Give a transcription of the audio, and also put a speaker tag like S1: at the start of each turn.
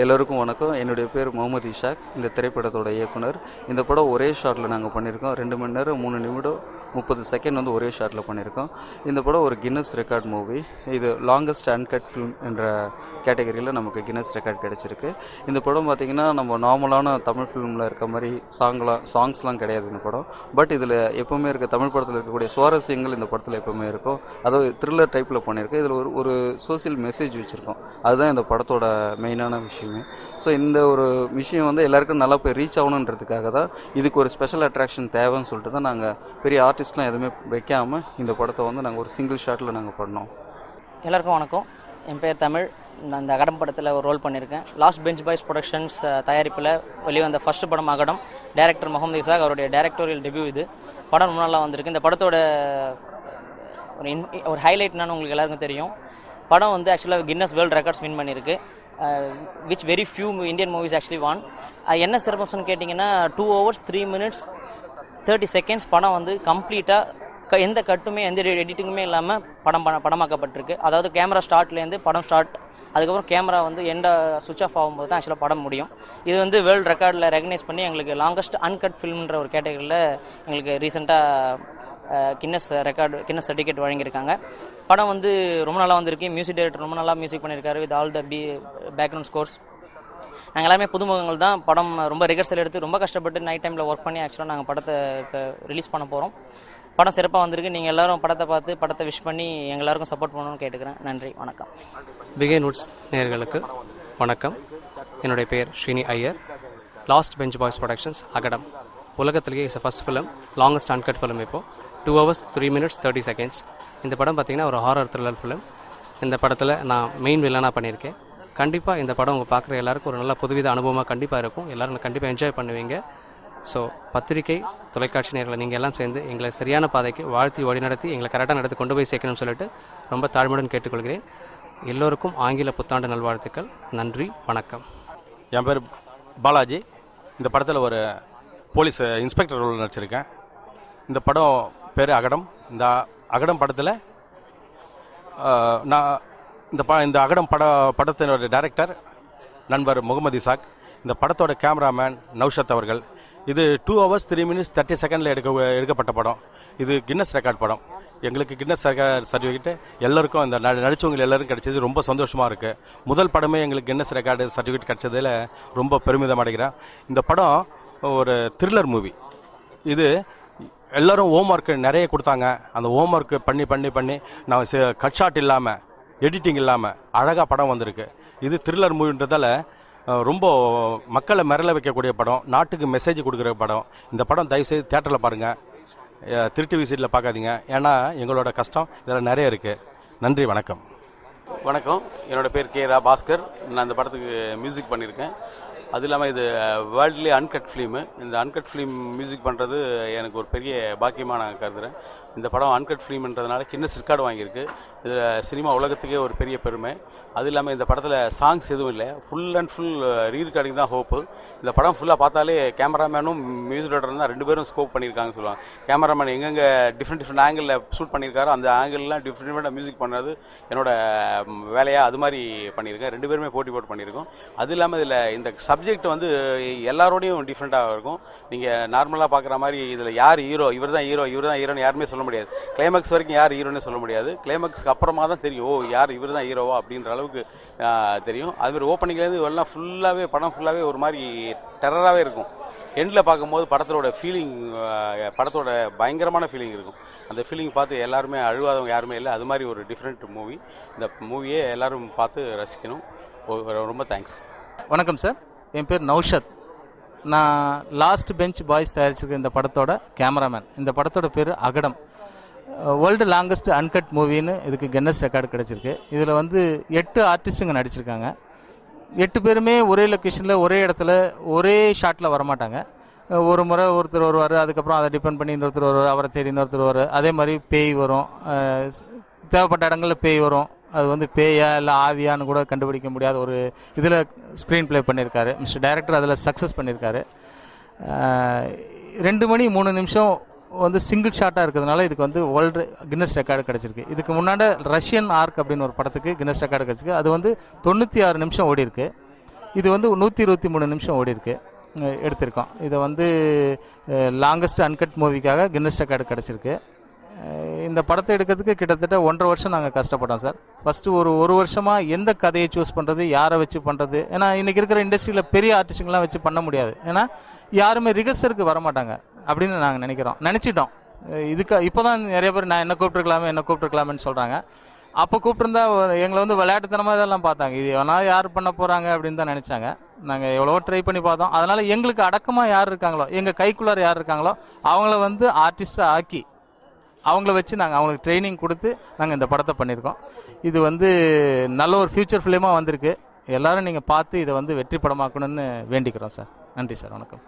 S1: எல்லோருக்கும் வணக்கம். என்னுடைய பேர் முகமது இஷாக், இந்த திரைப்படத்தோட இயக்குனர். இந்த படம் ஒரே ஷாட்டில் நாங்கள் பண்ணியிருக்கோம். 2 மணி நேரம் 3 நிமிடம் 30 செகண்ட் வந்து ஒரே ஷாட்டில் பண்ணியிருக்கோம். இந்த படம் ஒரு கின்னஸ் ரெக்கார்ட் மூவி. இது லாங்கஸ்ட் அன்கட் ஃபிலிம் என்ற கேட்டகரியில் நமக்கு கின்னஸ் ரெக்கார்ட் கிடச்சிருக்கு. இந்த படம் பார்த்திங்கன்னா நம்ம நார்மலான தமிழ் ஃபிலிமில் இருக்க மாதிரி சாங்ஸ்லாம் கிடையாது இந்த படம். பட் இதில் எப்போவுமே இருக்க தமிழ் படத்தில் இருக்கக்கூடிய சுவாரஸ்யங்கள் இந்த படத்தில் எப்போவுமே இருக்கும். அதாவது த்ரில்லர் டைப்பில் பண்ணியிருக்கோம். இதில் ஒரு சோசியல் மெசேஜ் வச்சுருக்கோம். அதுதான் இந்த படத்தோட மெயினான விஷயமே. ஸோ இந்த ஒரு விஷயம் வந்து எல்லாருக்கும் நல்லா போய் ரீச் ஆகணுன்றதுக்காக தான் இதுக்கு ஒரு ஸ்பெஷல் அட்ராக்ஷன் தேவைன்னு சொல்லிட்டு தான் நாங்கள் பெரிய ஆர்டிஸ்ட்லாம் எதுவுமே வைக்காமல் இந்த படத்தை வந்து நாங்கள் ஒரு சிங்கிள் ஷாட்டில் நாங்கள் பண்ணோம்.
S2: எல்லாருக்கும் வணக்கம். என் பேர் தமிழ். நான் அந்த அகடம் படத்தில் ஒரு ரோல் பண்ணியிருக்கேன். லாஸ்ட் பெஞ்ச் பாய்ஸ் ப்ரொடக்ஷன்ஸ் தயாரிப்பில் வெளிவந்த ஃபர்ஸ்ட் படம் அகடம். டைரக்டர் முகமது இசாக், அவருடைய டைரக்டோரியல் டெபியூ இது. படம் ரொம்ப நல்லா வந்திருக்கு. இந்த படத்தோட ஒரு ஹைலைட் என்னன்னு உங்களுக்கு எல்லாருக்கும் தெரியும். படம் வந்து ஆக்சுவலாக கின்னஸ் வேர்ல்டு ரெக்கார்ட்ஸ் வின் பண்ணியிருக்கு. which very few Indian movies actually won. என்ன சிறப்புன்னு கேட்டிங்கன்னா 2 hours 3 minutes 30 seconds படம் வந்து கம்ப்ளீட்டாக எந்த கட்டுமே எந்த எடிட்டிங்குமே இல்லாமல் படமாக்கப்பட்டிருக்கு. அதாவது கேமரா ஸ்டார்ட்லேருந்து படம் ஸ்டார்ட், அதுக்கப்புறம் கேமரா வந்து சுவிட்ச் ஆஃப் ஆகும்போது தான் ஆக்சுவலாக படம் முடியும். இது வந்து வேர்ல்டு ரெக்கார்டில் ரெகனைஸ் பண்ணி எங்களுக்கு லாங்கஸ்ட் அன்கட் ஃபிலிம்ன்ற ஒரு கேட்டகரியில் எங்களுக்கு ரீசெண்டாக கின்னஸ் சர்டிஃபிகேட் வழங்கியிருக்காங்க. படம் வந்து ரொம்ப நல்லா வந்திருக்கு. மியூசிக் டைரக்டர் ரொம்ப நல்லா மியூசிக் பண்ணியிருக்காரு with all the background scores. நாங்கள் எல்லாமே புதுமுகங்கள் தான். படம் ரொம்ப ரிகர்சல் எடுத்து ரொம்ப கஷ்டப்பட்டு நைட் டைமில் ஒர்க் பண்ணி ஆக்சுவலாக நாங்கள் படத்தை இப்போ ரிலீஸ் பண்ண போகிறோம். படம் சிறப்பாக வந்திருக்கு. நீங்கள் எல்லோரும் படத்தை பார்த்து படத்தை விஷ் பண்ணி எங்கள் எல்லாருக்கும் சப்போர்ட் பண்ணணும்னு கேட்டுக்கிறேன். நன்றி, வணக்கம்.
S3: பிகைன் வுட்ஸ் நேயர்களுக்கு வணக்கம். என்னுடைய பேர் Srini Iyer. Last bench boys productions Agadam உலகத்திலேயே is first film, longest uncut film. இப்போது 2 hours 3 minutes 30 seconds. இந்த படம் பார்த்திங்கன்னா ஒரு ஹாரர் த்ரில்லர் ஃபிலிம். இந்த படத்தில் நான் மெயின் வில்லனாக பண்ணியிருக்கேன். கண்டிப்பாக இந்த படம் உங்கள் பார்க்குற எல்லாருக்கும் ஒரு நல்ல புதுவித அனுபவமாக கண்டிப்பாக இருக்கும். எல்லோரும் கண்டிப்பாக என்ஜாய் பண்ணுவீங்க. ஸோ பத்திரிகை தொலைக்காட்சி நேரில் நீங்கள் எல்லாம் சேர்ந்து எங்களை சரியான பாதைக்கு வாழ்த்தி வழிநடத்தி எங்களை கரெக்டாக நடத்தி கொண்டு போய் சேர்க்கணும்னு சொல்லிட்டு ரொம்ப தாழ்மையுடன் கேட்டுக்கொள்கிறேன். எல்லோருக்கும் ஆங்கில புத்தாண்டு நல்வாழ்த்துக்கள். நன்றி, வணக்கம்.
S4: என் பேர் பாலாஜி. இந்த படத்தில் ஒரு போலீஸ் இன்ஸ்பெக்டர் ரோல் நடிச்சிருக்கேன். இந்த படம் பேர் அகடம். இந்த அகடம் படத்தில் நான் இந்த அகடம் படத்தினோட டைரக்டர் நண்பர் முகமது இசாக். இந்த படத்தோட கேமராமேன் நௌஷத் அவர்கள். இது 2 hours 3 minutes 30 seconds எடுக்கப்பட்ட படம். இது கின்னஸ் ரெக்கார்ட் படம். எங்களுக்கு கின்னஸ் ரெக்கார்ட் சர்டிஃபிகேட் எல்லாருக்கும் இந்த நடிச்சவங்க எல்லாரும் கிடைச்சது ரொம்ப சந்தோஷமாக இருக்குது. முதல் படமே எங்களுக்கு கின்னஸ் ரெக்கார்டு சர்டிஃபிகேட் கிடைச்சதில் ரொம்ப பெருமிதம் அடைகிறேன். இந்த படம் ஒரு த்ரில்லர் மூவி. இது எல்லோரும் ஹோம் ஒர்க்கு நிறைய கொடுத்தாங்க. அந்த ஹோம் ஒர்க்கு பண்ணி நான் கட் ஷாட் இல்லாமல் எடிட்டிங் இல்லாமல் அழகாக படம் வந்திருக்கு. இது த்ரில்லர் மூவின்றதால ரொம்ப மக்களை மிரள வைக்கக்கூடிய படம், நாட்டுக்கு மெசேஜ் கொடுக்குற படம். இந்த படம் தயவுசெய்து தேட்டரில் பாருங்கள், திருட்டு விசிட்டில் பார்க்காதீங்க. ஏன்னா எங்களோட கஷ்டம் இதில் நிறைய இருக்குது. நன்றி, வணக்கம்.
S5: வணக்கம். என்னோடய பேர் கே.ரா. பாஸ்கர். நான் இந்த படத்துக்கு மியூசிக் பண்ணியிருக்கேன். அது இல்லாமல் இது வேர்ல்ட்லேயே அன்கட் ஃபிலிமு. இந்த அன்கட் ஃபிலிம் மியூசிக் பண்ணுறது எனக்கு ஒரு பெரிய பாக்கியமாக நான் கருதுகிறேன். இந்த படம் அன்கட் ஃபிலிம்ன்றதுனால கின்னஸ் ரெக்கார்டு வாங்கியிருக்கு. இதில் சினிமா உலகத்துக்கே ஒரு பெரிய பெருமை. அது இல்லாமல் இந்த படத்தில் சாங்ஸ் எதுவும் இல்லை, ஃபுல் அண்ட் ஃபுல் ரீரெக்கார்டிங் தான் ஹோப்பு. இந்த படம் ஃபுல்லாக பார்த்தாலே கேமராமேனும் மியூசிக் டைரக்டரும் தான் 2 பேரும் ஸ்கோப் பண்ணியிருக்காங்கன்னு சொல்லுவாங்க. கேமராமேன் எங்கெங்கே டிஃப்ரெண்ட் ஆங்கிளில் ஷூட் பண்ணியிருக்காரோ அந்த ஆங்கிள்லாம் டிஃப்ரெண்ட்டாக மியூசிக் பண்ணுறது என்னோட வேலையாக அது மாதிரி பண்ணியிருக்கேன். 2 பேருமே போட்டு பண்ணியிருக்கோம். அது இல்லாமல் இதில் இந்த சப்ஜெக்ட் வந்து எல்லாரோடையும் டிஃப்ரெண்ட்டாக இருக்கும். நீங்கள் நார்மலாக பார்க்குற மாதிரி இதில் யார் ஹீரோ, இவர் தான் ஹீரோன்னு யாருமே சொல்ல முடியாது. கிளைமேக்ஸ் வரைக்கும் யார் ஹீரோன்னு சொல்ல முடியாது. கிளைமேக்ஸ்க்கு அப்புறமா தான் தெரியும், ஓ யார் இவர் தான் ஹீரோவா அப்படின்ற அளவுக்கு தெரியும். அதுமாதிரி ஓப்பனிங்லேருந்து எல்லாம் ஃபுல்லாகவே படம் ஃபுல்லாகவே ஒரு மாதிரி டெரராகவே இருக்கும். எண்டில் பார்க்கும்போது படத்தோட ஃபீலிங், படத்தோட பயங்கரமான ஃபீலிங் இருக்கும். அந்த ஃபீலிங் பார்த்து எல்லாருமே அழுவாதவங்க யாருமே இல்லை. அது மாதிரி ஒரு டிஃப்ரெண்ட் மூவி. இந்த மூவியே எல்லோரும் பார்த்து ரசிக்கணும். ரொம்ப தேங்க்ஸ்.
S6: வணக்கம் சார். என் பேர் நௌஷத். நான் லாஸ்ட் பெஞ்ச் பாய்ஸ் தயாரிச்சிருக்க இந்த படத்தோட கேமராமேன். இந்த படத்தோட பேர் அகடம். வேர்ல்டு லாங்கஸ்ட் அன்கட் மூவின்னு இதுக்கு கின்னஸ் ரெக்கார்டு கிடச்சிருக்கு. இதில் வந்து 8 ஆர்டிஸ்ட்டுங்க நடிச்சிருக்காங்க. 8 பேருமே ஒரே லொக்கேஷனில் ஒரே இடத்துல ஒரே ஷாட்டில் வரமாட்டாங்க. ஒரு முறை ஒருத்தர் வருவார், அதுக்கப்புறம் அதை டிபெண்ட் பண்ணி இன்னொருத்தர் வருவார், அவரை தேடி இன்னொருத்தர் வருவார். அதே மாதிரி பேய் வரும், தேவைப்பட்ட இடங்களில் பேய் வரும். அது வந்து பேயா இல்லை ஆவியான்னு கூட கண்டுபிடிக்க முடியாத ஒரு இதில் ஸ்க்ரீன் ப்ளே பண்ணியிருக்காரு மிஸ்டர் டைரக்டர். அதில் சக்ஸஸ் பண்ணியிருக்காரு. 2 மணி 3 நிமிஷம் வந்து சிங்கிள் ஷாட்டாக இருக்கிறதுனால இதுக்கு வந்து வேர்ல்டு கின்னஸ் ரெக்கார்டு கிடச்சிருக்கு. இதுக்கு முன்னாடி ரஷ்யன் ஆர்க் அப்படின்னு ஒரு படத்துக்கு கின்னஸ் ரெக்கார்டு கிடச்சிருக்கு. அது வந்து 96 நிமிஷம் ஓடி இருக்கு. இது வந்து 123 நிமிஷம் ஓடி இருக்கு எடுத்திருக்கோம். இதை வந்து லாங்கஸ்ட் அன்கட் மூவிக்காக கின்னஸ் ரெக்கார்டு கிடச்சிருக்கு. இந்த படத்தை எடுக்கிறதுக்கு கிட்டத்தட்ட 1.5 வருஷம் நாங்கள் கஷ்டப்பட்டோம் சார். ஃபஸ்ட்டு ஒரு வருஷமாக எந்த கதையை சூஸ் பண்ணுறது, யாரை வச்சு பண்ணுறது. ஏன்னா இன்றைக்கி இருக்கிற இண்டஸ்ட்ரியில் பெரிய ஆர்டிஸ்ட்டுங்களாம் வச்சு பண்ண முடியாது. ஏன்னா யாருமே ரிகர்சலுக்கு வரமாட்டாங்க அப்படின்னு நாங்கள் நினச்சிட்டோம். இப்போ தான் நிறைய பேர் நான் என்ன கூப்பிட்டுருக்கலாமேன்னு சொல்கிறாங்க. அப்போ கூப்பிட்டுருந்தா எங்களை வந்து விளையாட்டுத்தனமாக இதெல்லாம் பார்த்தாங்க. இது எவனா யார் பண்ண போகிறாங்க அப்படின்னு தான் நினச்சாங்க. நாங்கள் எவ்வளோ ட்ரை பண்ணி பார்த்தோம். அதனால் எங்களுக்கு அடக்கமாக யார் இருக்காங்களோ, எங்கள் கைக்குள்ளார யார் இருக்காங்களோ அவங்கள வந்து ஆர்டிஸ்ட்டாக ஆக்கி அவங்கள வச்சு நாங்கள் அவங்களுக்கு ட்ரைனிங் கொடுத்து நாங்கள் இந்த படத்தை பண்ணியிருக்கோம். இது வந்து நல்ல ஒரு ஃப்யூச்சர் ஃபிலிமாக வந்திருக்கு. எல்லோரும் நீங்கள் பார்த்து இதை வந்து வெற்றி படமாக்கணும்னு வேண்டிக்கிறோம் சார். நன்றி சார். வணக்கம்.